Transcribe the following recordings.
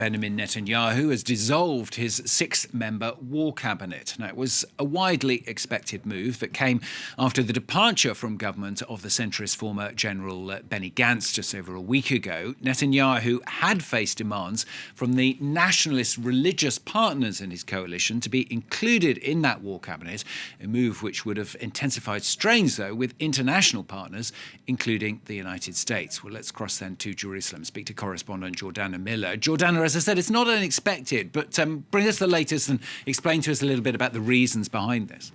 Benjamin Netanyahu has dissolved his six-member war cabinet. Now, it was a widely expected move that came after the departure from government of the centrist former General Benny Gantz just over a week ago. Netanyahu had faced demands from the nationalist-religious partners in his coalition to be included in that war cabinet, a move which would have intensified strains, though, with international partners, including the United States. Well, let's cross then to Jerusalem, speak to correspondent Jordana Miller. Jordana, as I said, it's not unexpected, but bring us the latest and explain to us a little bit about the reasons behind this.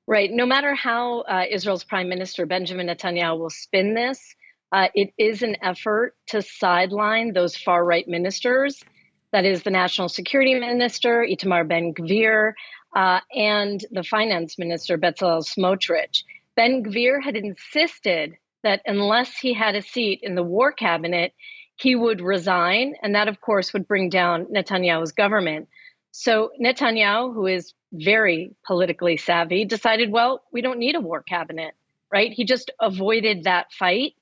Right. No matter how Israel's Prime Minister Benjamin Netanyahu will spin this, it is an effort to sideline those far-right ministers. That is the National Security Minister, Itamar Ben-Gvir, and the Finance Minister, Bezalel Smotrich. Ben-Gvir had insisted that unless he had a seat in the war cabinet, he would resign, and that, of course, would bring down Netanyahu's government. So Netanyahu, who is very politically savvy, decided, well, we don't need a war cabinet, right? He just avoided that fight.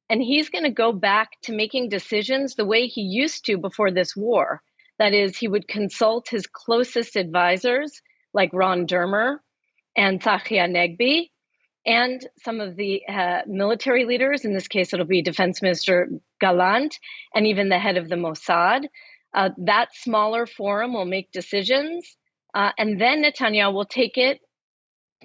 And he's going to go back to making decisions the way he used to before this war. That is, he would consult his closest advisors, like Dermer and Negbi, and some of the military leaders. In this case, it'll be Defense Minister Gallant and even the head of the Mossad. That smaller forum will make decisions, and then Netanyahu will take it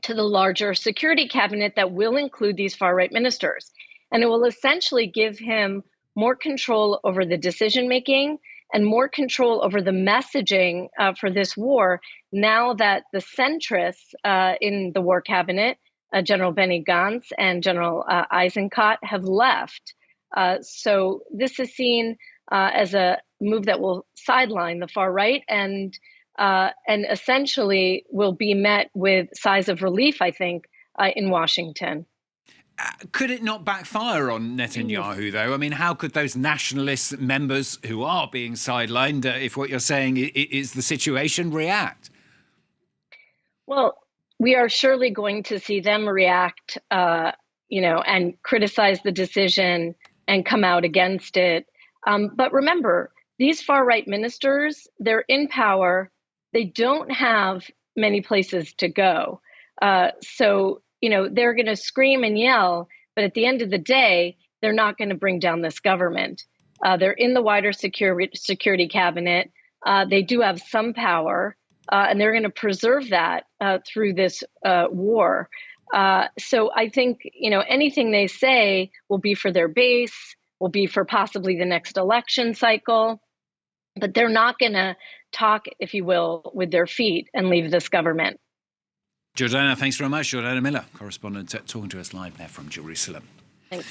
to the larger security cabinet that will include these far-right ministers. And it will essentially give him more control over the decision-making and more control over the messaging for this war, now that the centrists in the war cabinet, General Benny Gantz and General Eisenkot, have left. So this is seen as a move that will sideline the far right and essentially will be met with sighs of relief, I think, in Washington. Could it not backfire on Netanyahu, though? I mean, how could those nationalist members who are being sidelined, if what you're saying is the situation, react? Well, we are surely going to see them react, and criticize the decision and come out against it. But remember, these far-right ministers, they're in power. They don't have many places to go. So they're going to scream and yell, but at the end of the day, they're not going to bring down this government. They're in the wider security cabinet. They do have some power. And they're going to preserve that through this war. So I think, anything they say will be for their base, will be for possibly the next election cycle. But they're not going to talk, if you will, with their feet and leave this government. Jordana, thanks very much. Jordana Miller, correspondent, talking to us live there from Jerusalem. Thanks.